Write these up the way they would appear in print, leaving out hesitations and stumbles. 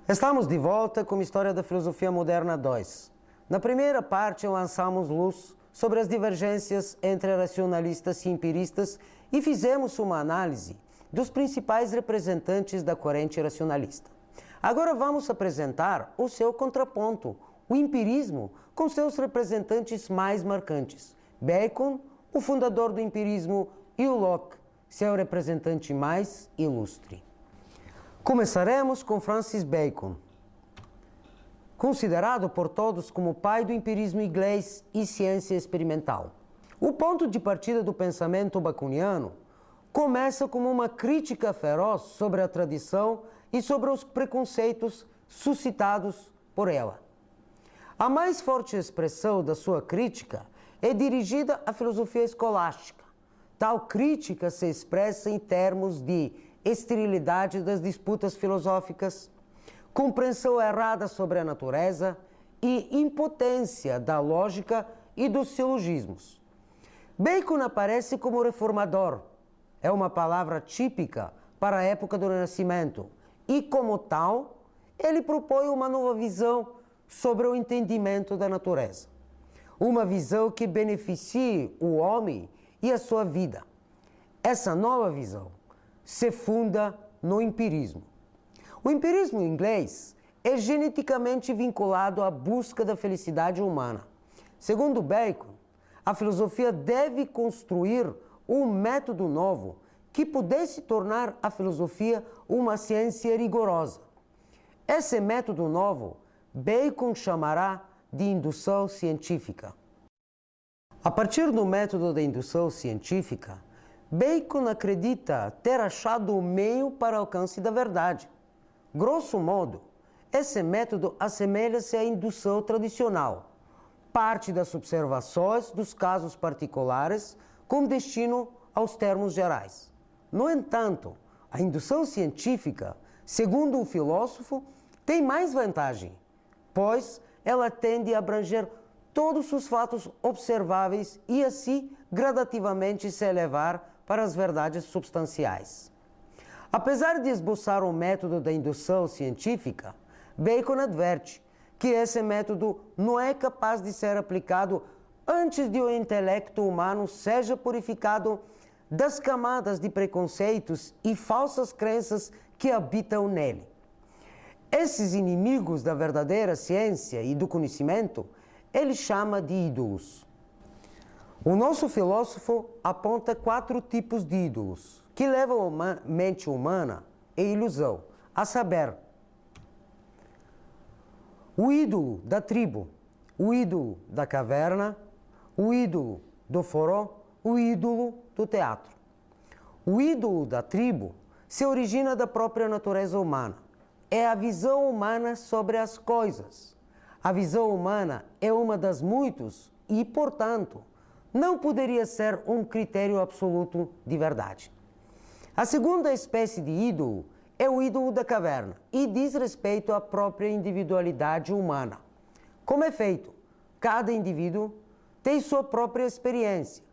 Estamos de volta com a História da Filosofia Moderna 2. Na primeira parte, lançamos luz sobre as divergências entre racionalistas e empiristas e fizemos uma análise dos principais representantes da corrente racionalista. Agora vamos apresentar o seu contraponto, o empirismo, com seus representantes mais marcantes. Bacon, o fundador do empirismo, e o Locke, seu representante mais ilustre. Começaremos com Francis Bacon, considerado por todos como o pai do empirismo inglês e ciência experimental. O ponto de partida do pensamento baconiano começa como uma crítica feroz sobre a tradição e sobre os preconceitos suscitados por ela. A mais forte expressão da sua crítica é dirigida à filosofia escolástica. Tal crítica se expressa em termos de esterilidade das disputas filosóficas, compreensão errada sobre a natureza e impotência da lógica e dos silogismos. Bacon aparece como reformador. É uma palavra típica para a época do Renascimento e, como tal, ele propõe uma nova visão sobre o entendimento da natureza. Uma visão que beneficie o homem e a sua vida. Essa nova visão se funda no empirismo. O empirismo inglês é geneticamente vinculado à busca da felicidade humana. Segundo Bacon, a filosofia deve construir um método novo que pudesse tornar a filosofia uma ciência rigorosa. Esse método novo, Bacon chamará de indução científica. A partir do método da indução científica, Bacon acredita ter achado o meio para o alcance da verdade. Grosso modo, esse método assemelha-se à indução tradicional. Parte das observações dos casos particulares com destino aos termos gerais. No entanto, a indução científica, segundo o filósofo, tem mais vantagem, pois ela tende a abranger todos os fatos observáveis e assim gradativamente se elevar para as verdades substanciais. Apesar de esboçar o método da indução científica, Bacon adverte que esse método não é capaz de ser aplicado antes de o intelecto humano seja purificado das camadas de preconceitos e falsas crenças que habitam nele. Esses inimigos da verdadeira ciência e do conhecimento, ele chama de ídolos. O nosso filósofo aponta 4 tipos de ídolos que levam a mente humana à ilusão, a saber, o ídolo da tribo, o ídolo da caverna, o ídolo do forró, o ídolo do teatro. O ídolo da tribo se origina da própria natureza humana. É a visão humana sobre as coisas. A visão humana é uma das muitas e, portanto, não poderia ser um critério absoluto de verdade. A segunda espécie de ídolo é o ídolo da caverna e diz respeito à própria individualidade humana. Como é feito? Cada indivíduo tem sua própria experiência,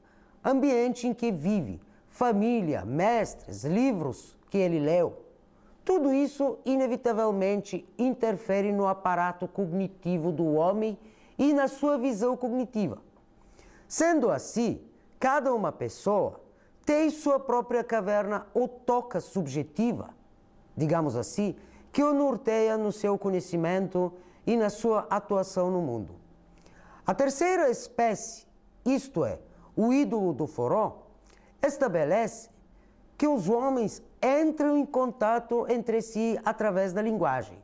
ambiente em que vive, família, mestres, livros que ele leu. Tudo isso, inevitavelmente, interfere no aparato cognitivo do homem e na sua visão cognitiva. Sendo assim, cada uma pessoa tem sua própria caverna ou toca subjetiva, digamos assim, que o norteia no seu conhecimento e na sua atuação no mundo. A terceira espécie, isto é, o ídolo do forró, estabelece que os homens entram em contato entre si através da linguagem,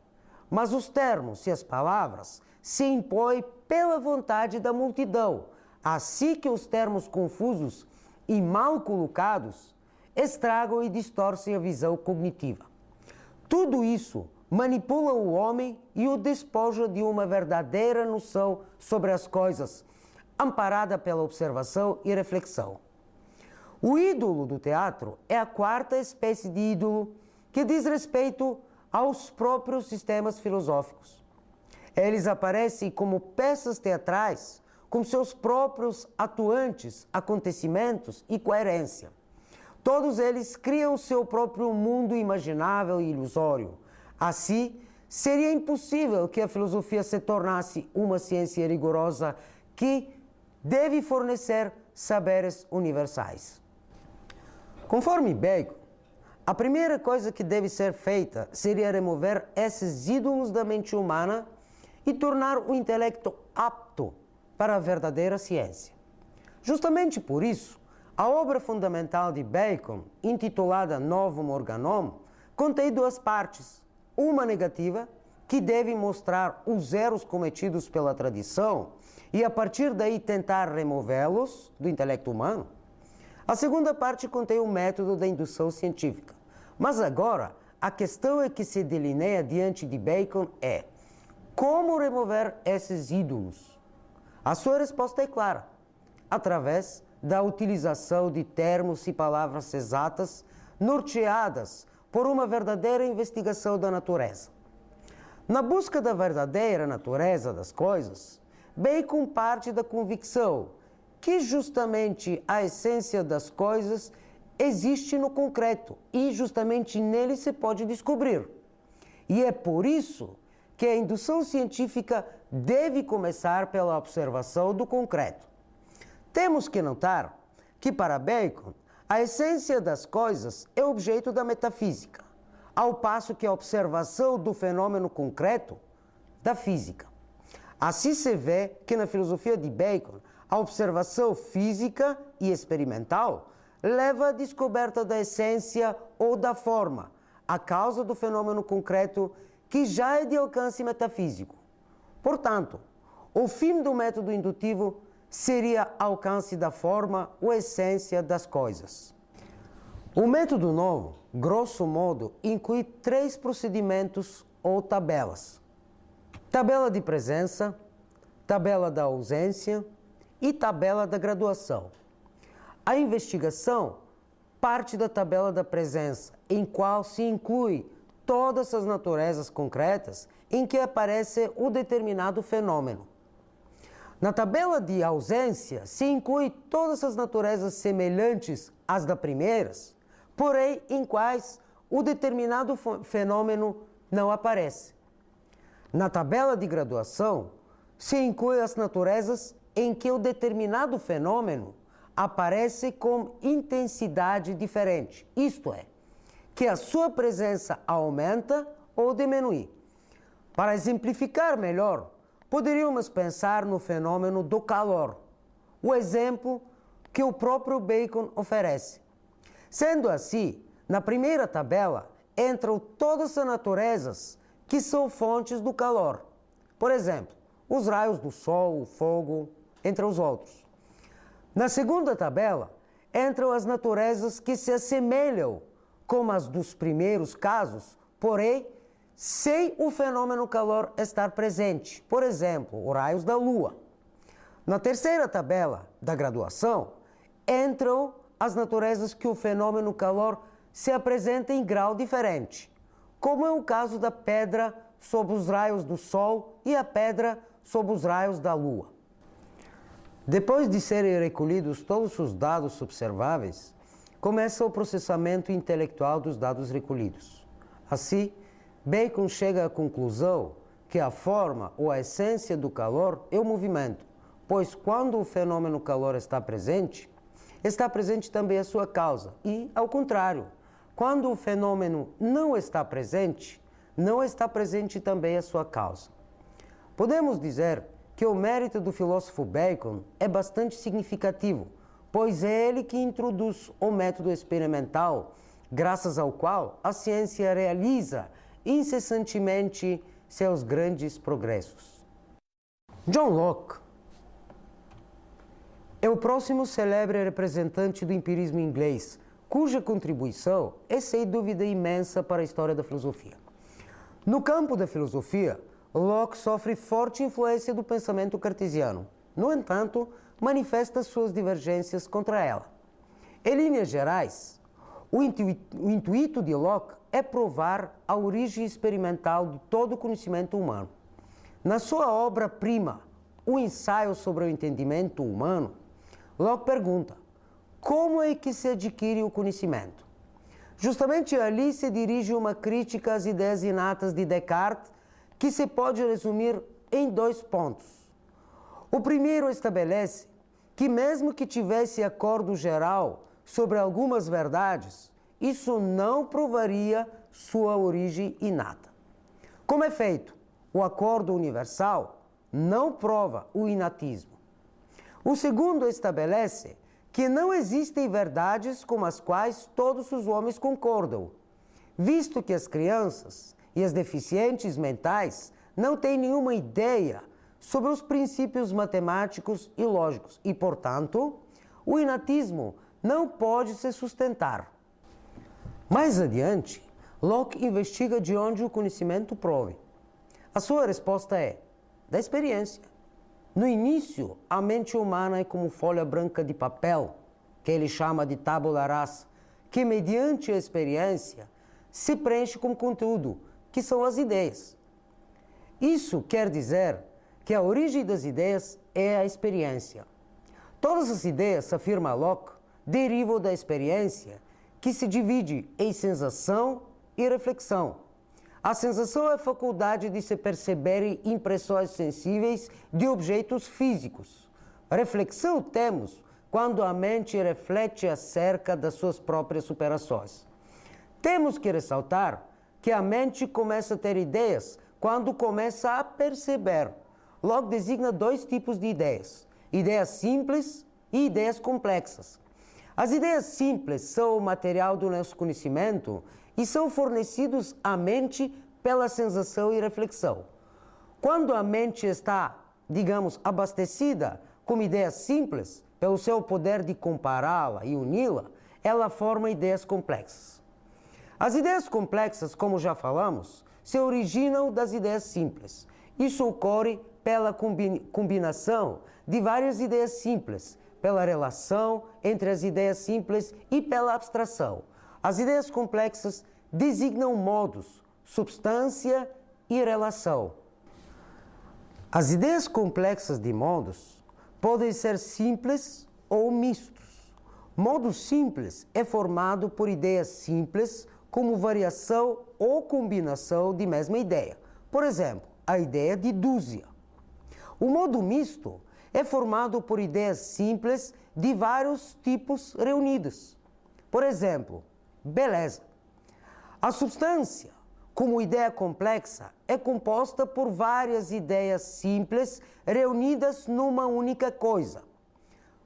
mas os termos e as palavras se impõem pela vontade da multidão, assim que os termos confusos e mal colocados estragam e distorcem a visão cognitiva. Tudo isso manipula o homem e o despoja de uma verdadeira noção sobre as coisas, amparada pela observação e reflexão. O ídolo do teatro é a quarta espécie de ídolo que diz respeito aos próprios sistemas filosóficos. Eles aparecem como peças teatrais, com seus próprios atuantes, acontecimentos e coerência. Todos eles criam seu próprio mundo imaginável e ilusório. Assim, seria impossível que a filosofia se tornasse uma ciência rigorosa que deve fornecer saberes universais. Conforme Bacon, a primeira coisa que deve ser feita seria remover esses ídolos da mente humana e tornar o intelecto apto para a verdadeira ciência. Justamente por isso, a obra fundamental de Bacon, intitulada Novum Organum, contém duas partes. Uma negativa, que deve mostrar os erros cometidos pela tradição e, a partir daí, tentar removê-los do intelecto humano. A segunda parte contém o método da indução científica. Mas agora, a questão que se delineia diante de Bacon é: como remover esses ídolos? A sua resposta é clara: através da utilização de termos e palavras exatas, norteadas por uma verdadeira investigação da natureza. Na busca da verdadeira natureza das coisas, Bacon parte da convicção que justamente a essência das coisas existe no concreto e justamente nele se pode descobrir. E é por isso que a indução científica deve começar pela observação do concreto. Temos que notar que, para Bacon, a essência das coisas é objeto da metafísica, ao passo que a observação do fenômeno concreto, da física. Assim se vê que na filosofia de Bacon, a observação física e experimental leva à descoberta da essência ou da forma, a causa do fenômeno concreto que já é de alcance metafísico. Portanto, o fim do método indutivo seria alcance da forma ou essência das coisas. O método novo, grosso modo, inclui 3 procedimentos ou tabelas: tabela de presença, tabela da ausência e tabela da graduação. A investigação parte da tabela da presença, em qual se inclui todas as naturezas concretas em que aparece o determinado fenômeno. Na tabela de ausência se inclui todas as naturezas semelhantes às das primeiras, porém em quais o determinado fenômeno não aparece. Na tabela de graduação se inclui as naturezas em que o determinado fenômeno aparece com intensidade diferente, isto é, que a sua presença aumenta ou diminui. Para exemplificar melhor, poderíamos pensar no fenômeno do calor, o exemplo que o próprio Bacon oferece. Sendo assim, na primeira tabela entram todas as naturezas que são fontes do calor. Por exemplo, os raios do sol, o fogo, entre os outros. Na segunda tabela entram as naturezas que se assemelham com as dos primeiros casos, porém, sem o fenômeno calor estar presente. Por exemplo, os raios da Lua. Na terceira tabela da graduação, entram as naturezas que o fenômeno calor se apresenta em grau diferente, como é o caso da pedra sob os raios do Sol e a pedra sob os raios da Lua. Depois de serem recolhidos todos os dados observáveis, começa o processamento intelectual dos dados recolhidos. Assim, Bacon chega à conclusão que a forma ou a essência do calor é o movimento, pois quando o fenômeno calor está presente também a sua causa, e, ao contrário, quando o fenômeno não está presente também a sua causa. Podemos dizer que o mérito do filósofo Bacon é bastante significativo, pois é ele que introduz o método experimental, graças ao qual a ciência realiza incessantemente seus grandes progressos. John Locke é o próximo célebre representante do empirismo inglês, cuja contribuição é sem dúvida imensa para a história da filosofia. No campo da filosofia, Locke sofre forte influência do pensamento cartesiano. No entanto, manifesta suas divergências contra ela. Em linhas gerais, o intuito de Locke é provar a origem experimental de todo o conhecimento humano. Na sua obra-prima, O Ensaio sobre o Entendimento Humano, Locke pergunta: como é que se adquire o conhecimento? Justamente ali se dirige uma crítica às ideias inatas de Descartes que se pode resumir em 2 pontos. O primeiro estabelece que mesmo que tivesse acordo geral sobre algumas verdades, isso não provaria sua origem inata. Como efeito, o acordo universal não prova o inatismo. O segundo estabelece que não existem verdades com as quais todos os homens concordam, visto que as crianças e as deficientes mentais não têm nenhuma ideia sobre os princípios matemáticos e lógicos e, portanto, o inatismo não pode se sustentar. Mais adiante, Locke investiga de onde o conhecimento prove. A sua resposta é da experiência. No início, a mente humana é como folha branca de papel, que ele chama de tabula rasa, que mediante a experiência se preenche com conteúdo, que são as ideias. Isso quer dizer que a origem das ideias é a experiência. Todas as ideias, afirma Locke, derivam da experiência, que se divide em sensação e reflexão. A sensação é a faculdade de se perceberem impressões sensíveis de objetos físicos. Reflexão temos quando a mente reflete acerca das suas próprias superações. Temos que ressaltar que a mente começa a ter ideias quando começa a perceber. Locke designa 2 tipos de ideias: ideias simples e ideias complexas. As ideias simples são o material do nosso conhecimento e são fornecidos à mente pela sensação e reflexão. Quando a mente está, digamos, abastecida com ideias simples, pelo seu poder de compará-la e uni-la, ela forma ideias complexas. As ideias complexas, como já falamos, se originam das ideias simples. Isso ocorre pela combinação de várias ideias simples, pela relação entre as ideias simples e pela abstração. As ideias complexas designam modos, substância e relação. As ideias complexas de modos podem ser simples ou mistos. Modo simples é formado por ideias simples como variação ou combinação de mesma ideia. Por exemplo, a ideia de dúzia. O modo misto é formado por ideias simples de vários tipos reunidas. Por exemplo, beleza. A substância, como ideia complexa, é composta por várias ideias simples reunidas numa única coisa.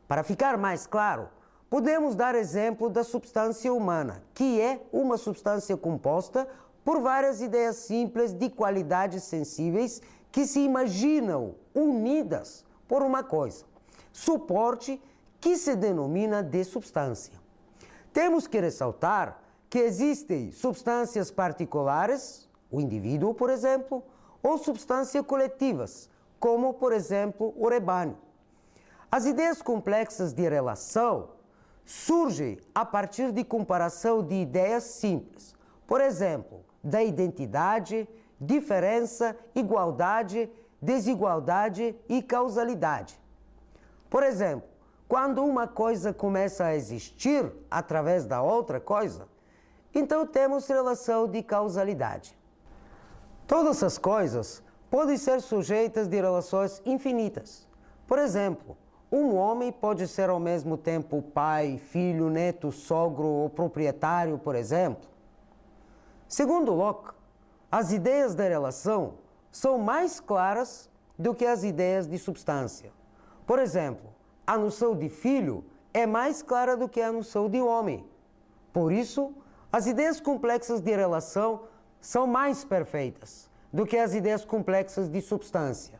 Para ficar mais claro, podemos dar exemplo da substância humana, que é uma substância composta por várias ideias simples de qualidades sensíveis que se imaginam unidas por uma coisa, suporte que se denomina de substância. Temos que ressaltar que existem substâncias particulares, o indivíduo, por exemplo, ou substâncias coletivas, como, por exemplo, o rebanho. As ideias complexas de relação surgem a partir de comparação de ideias simples, por exemplo, da identidade, diferença, igualdade, desigualdade e causalidade. Por exemplo, quando uma coisa começa a existir através da outra coisa, então temos relação de causalidade. Todas as coisas podem ser sujeitas de relações infinitas. Por exemplo, um homem pode ser ao mesmo tempo pai, filho, neto, sogro ou proprietário, por exemplo. Segundo Locke, as ideias da relação são mais claras do que as ideias de substância. Por exemplo, a noção de filho é mais clara do que a noção de homem. Por isso, as ideias complexas de relação são mais perfeitas do que as ideias complexas de substância.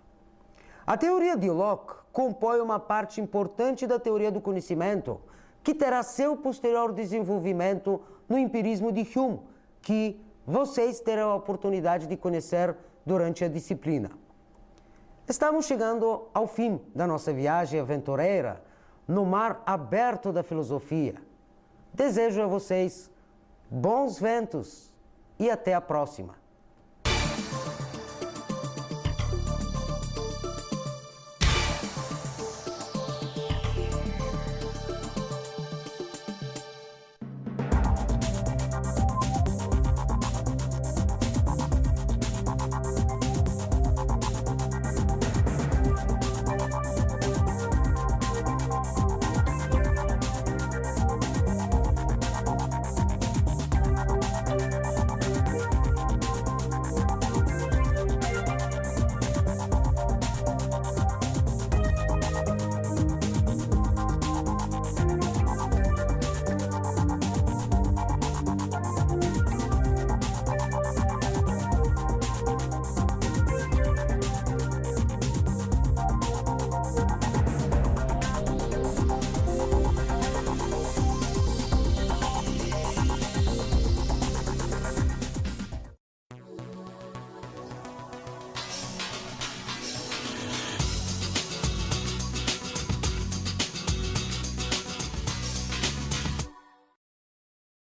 A teoria de Locke compõe uma parte importante da teoria do conhecimento, que terá seu posterior desenvolvimento no empirismo de Hume, que vocês terão a oportunidade de conhecer durante a disciplina. Estamos chegando ao fim da nossa viagem aventureira no mar aberto da filosofia. Desejo a vocês bons ventos e até a próxima.